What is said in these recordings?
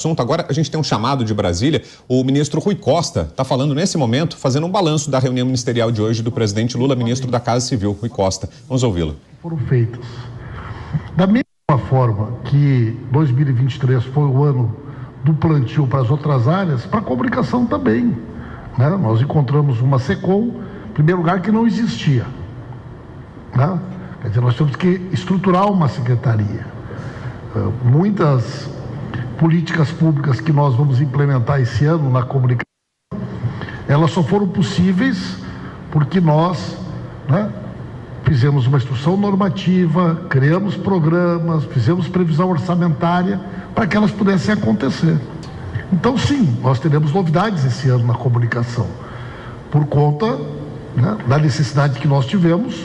assunto. Agora a gente tem um chamado de Brasília. O ministro Rui Costa está falando nesse momento, fazendo um balanço da reunião ministerial de hoje do presidente Lula, ministro da Casa Civil. Rui Costa, vamos ouvi-lo. Foram feitas. Da mesma forma que 2023 foi o ano do plantio para as outras áreas, para a comunicação também, né? Nós encontramos uma SECOM, em primeiro lugar, que não existia, né? Quer dizer, nós temos que estruturar uma secretaria. Muitas políticas públicas que nós vamos implementar esse ano na comunicação, elas só foram possíveis porque nós, né, fizemos uma instrução normativa, criamos programas, fizemos previsão orçamentária para que elas pudessem acontecer. Então, sim, nós teremos novidades esse ano na comunicação, por conta, né, da necessidade que nós tivemos,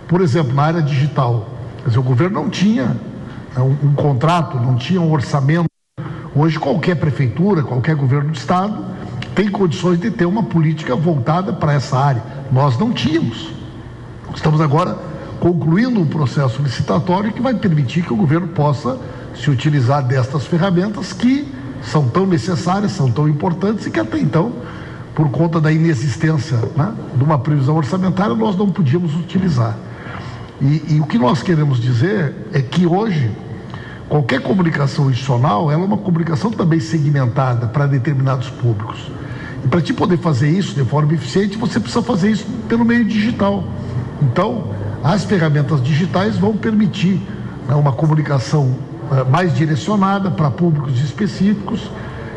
por exemplo, na área digital. Quer dizer, o governo não tinha, né, um contrato, não tinha um orçamento. Hoje, qualquer prefeitura, qualquer governo do estado tem condições de ter uma política voltada para essa área. Nós não tínhamos. Estamos agora concluindo um processo licitatório que vai permitir que o governo possa se utilizar destas ferramentas que são tão necessárias, são tão importantes e que até então, por conta da inexistência, né, de uma previsão orçamentária, nós não podíamos utilizar. E o que nós queremos dizer é que hoje qualquer comunicação institucional, ela é uma comunicação também segmentada para determinados públicos. E para te poder fazer isso de forma eficiente, você precisa fazer isso pelo meio digital. Então, as ferramentas digitais vão permitir, né, uma comunicação mais direcionada para públicos específicos,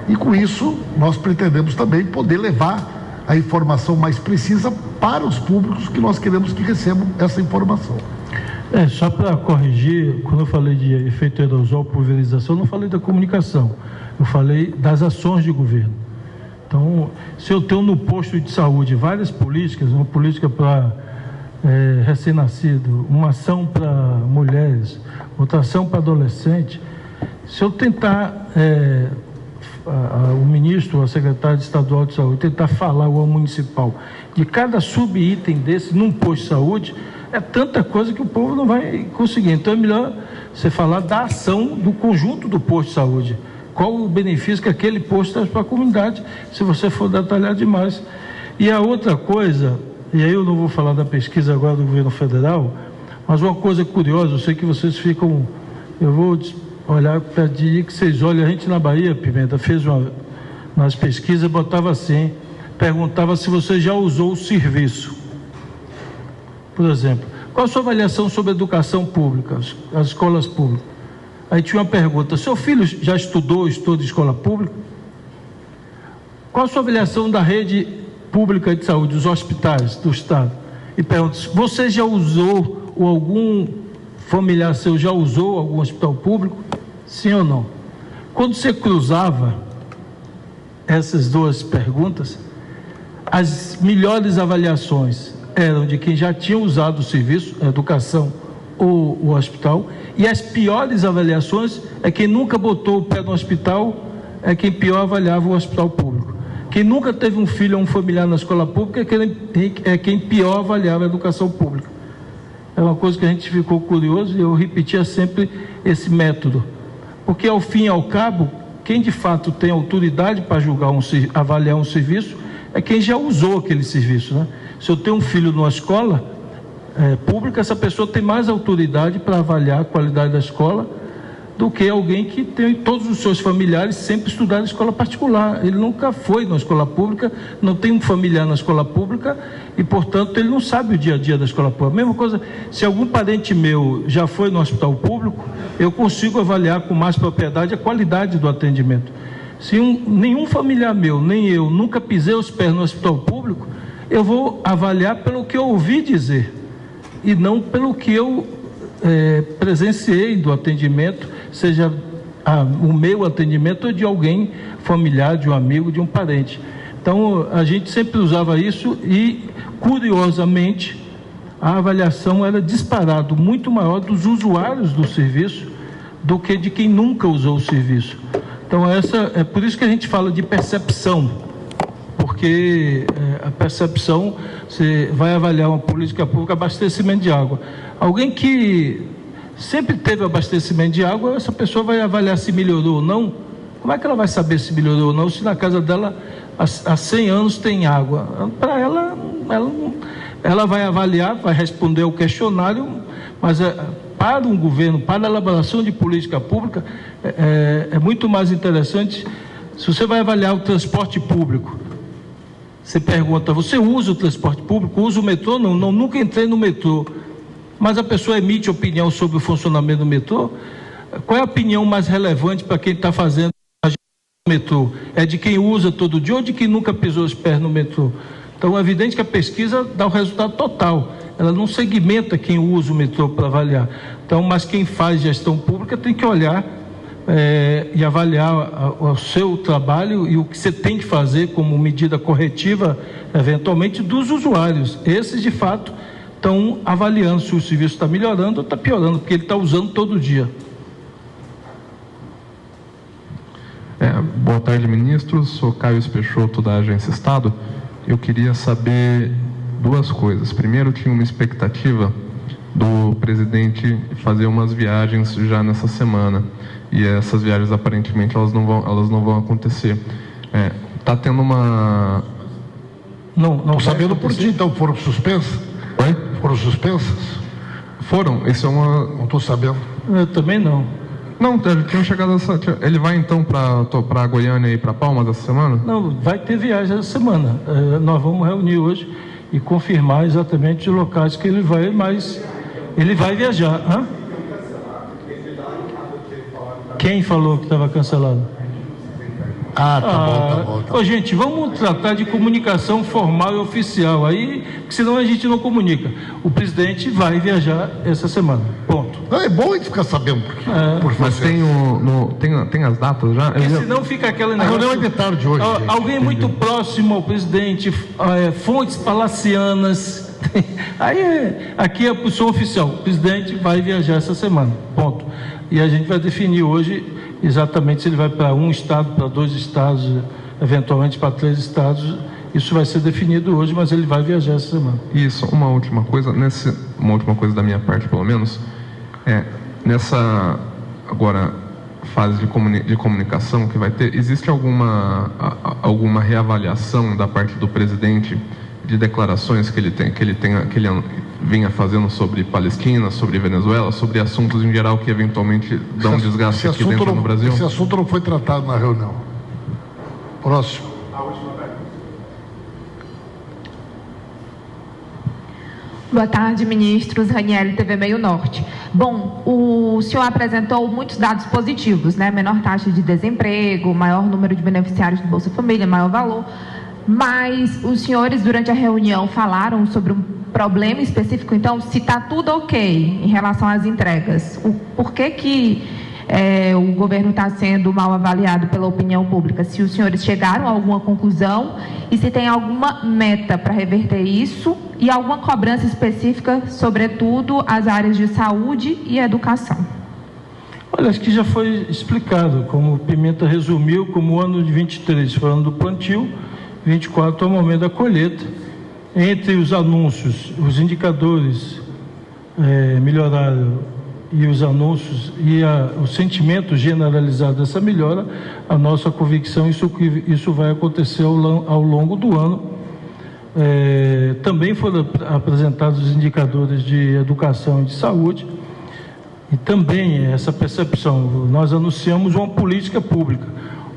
e com isso nós pretendemos também poder levar a informação mais precisa para os públicos que nós queremos que recebam essa informação. Só para corrigir, quando eu falei de efeito aerosol, pulverização, eu não falei da comunicação, eu falei das ações de governo. Então, se eu tenho no posto de saúde várias políticas, uma política para recém-nascido, uma ação para mulheres, outra ação para adolescente, se eu tentar, o ministro, a secretária estadual de saúde, tentar falar ao municipal de cada sub-item desse num posto de saúde, é tanta coisa que o povo não vai conseguir. Então é melhor você falar da ação do conjunto do posto de saúde. Qual o benefício que aquele posto traz para a comunidade, se você for detalhar demais. E a outra coisa, e aí eu não vou falar da pesquisa agora do governo federal, mas uma coisa curiosa, eu sei que vocês ficam, eu vou olhar para dizer que vocês olham, a gente na Bahia, Pimenta, fez nas pesquisas, botava assim, perguntava se você já usou o serviço. Por exemplo, qual a sua avaliação sobre a educação pública, as escolas públicas? Aí tinha uma pergunta: seu filho já estuda em escola pública? Qual a sua avaliação da rede pública de saúde, dos hospitais do estado? E pergunta: você já usou, ou algum familiar seu já usou algum hospital público? Sim ou não? Quando você cruzava essas duas perguntas, as melhores avaliações eram de quem já tinha usado o serviço, a educação ou o hospital, e as piores avaliações é quem nunca botou o pé no hospital, é quem pior avaliava o hospital público. Quem nunca teve um filho ou um familiar na escola pública é quem pior avaliava a educação pública. É uma coisa que a gente ficou curioso e eu repetia sempre esse método, porque ao fim e ao cabo, quem de fato tem autoridade para julgar avaliar um serviço é quem já usou aquele serviço, né? Se eu tenho um filho numa escola pública, essa pessoa tem mais autoridade para avaliar a qualidade da escola do que alguém que tem todos os seus familiares sempre estudaram em escola particular. Ele nunca foi na escola pública, não tem um familiar na escola pública e, portanto, ele não sabe o dia a dia da escola pública. A mesma coisa, se algum parente meu já foi no hospital público, eu consigo avaliar com mais propriedade a qualidade do atendimento. Se nenhum familiar meu, nem eu, nunca pisei os pés no hospital público, eu vou avaliar pelo que eu ouvi dizer e não pelo que eu presenciei do atendimento, seja o meu atendimento ou de alguém familiar, de um amigo, de um parente. Então, a gente sempre usava isso e, curiosamente, a avaliação era disparado muito maior dos usuários do serviço do que de quem nunca usou o serviço. Então, é por isso que a gente fala de percepção, porque a percepção, você vai avaliar uma política pública, abastecimento de água. Alguém que sempre teve abastecimento de água, essa pessoa vai avaliar se melhorou ou não Como é que ela vai saber se melhorou ou não, se na casa dela há 100 anos tem água? Para ela vai avaliar, vai responder ao questionário, mas para um governo, para a elaboração de política pública, é muito mais interessante. Se você vai avaliar o transporte público, você pergunta: você usa o transporte público? Usa o metrô? Não, nunca entrei no metrô. Mas a pessoa emite opinião sobre o funcionamento do metrô. Qual é a opinião mais relevante para quem está fazendo o metrô? É de quem usa todo dia ou de quem nunca pisou os pés no metrô? Então é evidente que a pesquisa dá o resultado total. Ela não segmenta quem usa o metrô para avaliar. Então, mas quem faz gestão pública tem que olhar e avaliar o seu trabalho e o que você tem que fazer como medida corretiva, eventualmente, dos usuários. Esses, de fato, estão avaliando se o serviço está melhorando ou está piorando, porque ele está usando todo dia. Boa tarde, ministros. Sou Caio Peixoto, da Agência Estado. Eu queria saber duas coisas. Primeiro, tinha uma expectativa do presidente fazer umas viagens já nessa semana, e essas viagens aparentemente elas não vão acontecer. Tá tendo uma... Não sabendo por ti, então foram suspensas? Oi? Foram suspensas? Foram, isso é uma... Não estou sabendo. Eu também não. Não, tinham chegado ele vai então para Goiânia e para Palmas essa semana? Não, vai ter viagem essa semana. Nós vamos reunir hoje e confirmar exatamente os locais que ele vai, mas ele vai viajar. Hã? Quem falou que estava cancelado? Tá bom. Gente, vamos tratar de comunicação formal e oficial aí, senão a gente não comunica. O presidente vai viajar essa semana, ponto. É bom a gente ficar sabendo, mas tem as datas já? Porque senão fica aquela negócio... A reunião é de tarde hoje. Alguém muito próximo ao presidente, fontes palacianas. Aqui é a posição oficial. O presidente vai viajar essa semana, ponto. E a gente vai definir hoje exatamente se ele vai para um estado, para 2 estados, eventualmente para 3 estados. Isso vai ser definido hoje, mas ele vai viajar essa semana. Isso, uma última coisa da minha parte, pelo menos, nessa agora fase de comunicação que vai ter, existe alguma reavaliação da parte do presidente de declarações que ele vinha fazendo sobre Palestina, sobre Venezuela, sobre assuntos em geral que eventualmente dão desgaste aqui dentro do Brasil? Esse assunto não foi tratado na reunião. Próximo. Boa tarde, ministros. Raniele, TV Meio Norte. Bom, o senhor apresentou muitos dados positivos, né? Menor taxa de desemprego, maior número de beneficiários do Bolsa Família, maior valor. Mas os senhores, durante a reunião, falaram sobre um problema específico. Então, se está tudo ok em relação às entregas, por que o governo está sendo mal avaliado pela opinião pública? Se os senhores chegaram a alguma conclusão e se tem alguma meta para reverter isso e alguma cobrança específica, sobretudo as áreas de saúde e educação. Olha, acho que já foi explicado, como o Pimenta resumiu, como o ano de 23 foi o ano do plantio, 24 é o momento da colheita. Entre os anúncios, os indicadores melhoraram e os anúncios e o sentimento generalizado dessa melhora, a nossa convicção isso vai acontecer ao longo do ano. Também foram apresentados os indicadores de educação e de saúde, e também essa percepção. Nós anunciamos uma política pública,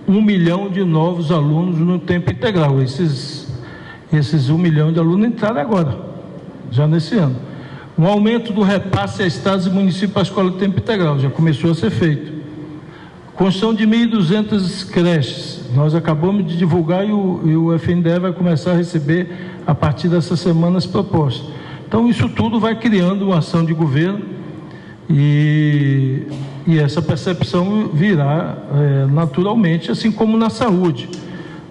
1 milhão de novos alunos no tempo integral. Esses 1 milhão de alunos entraram agora, já nesse ano. Um aumento do repasse a estados e municípios para a escola de tempo integral, já começou a ser feito. Construção de 1.200 creches, nós acabamos de divulgar e o FNDE vai começar a receber a partir dessas semanas propostas. Então isso tudo vai criando uma ação de governo e essa percepção virá naturalmente, assim como na saúde.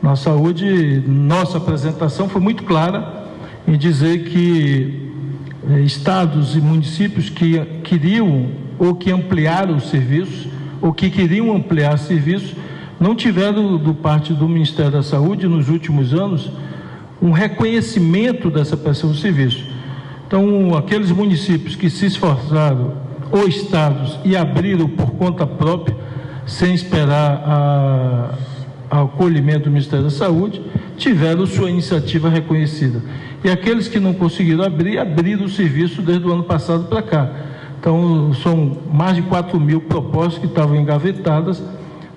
Na saúde, nossa apresentação foi muito clara em dizer que estados e municípios que queriam ou que ampliaram os serviços ou que queriam ampliar serviços não tiveram, do parte do Ministério da Saúde, nos últimos anos, um reconhecimento dessa prestação de serviço. Então, aqueles municípios que se esforçaram, ou estados, e abriram por conta própria, sem esperar ao acolhimento do Ministério da Saúde, tiveram sua iniciativa reconhecida. E aqueles que não conseguiram abriram o serviço desde o ano passado para cá. Então, são mais de 4.000 propostas que estavam engavetadas,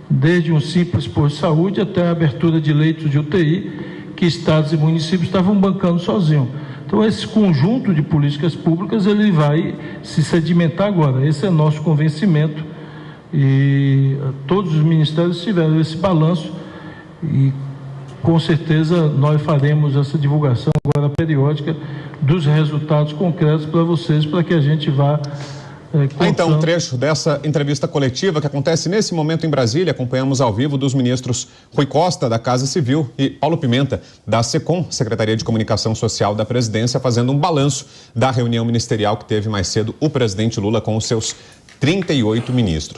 desde um simples posto de saúde até a abertura de leitos de UTI, que estados e municípios estavam bancando sozinhos. Então, esse conjunto de políticas públicas, ele vai se sedimentar agora. Esse é nosso convencimento e todos os ministérios tiveram esse balanço e, com certeza, nós faremos essa divulgação agora periódica dos resultados concretos para vocês, para que a gente vá Então, um trecho dessa entrevista coletiva que acontece nesse momento em Brasília. Acompanhamos ao vivo dos ministros Rui Costa, da Casa Civil, e Paulo Pimenta, da SECOM, Secretaria de Comunicação Social da Presidência, fazendo um balanço da reunião ministerial que teve mais cedo o presidente Lula com os seus 38 ministros.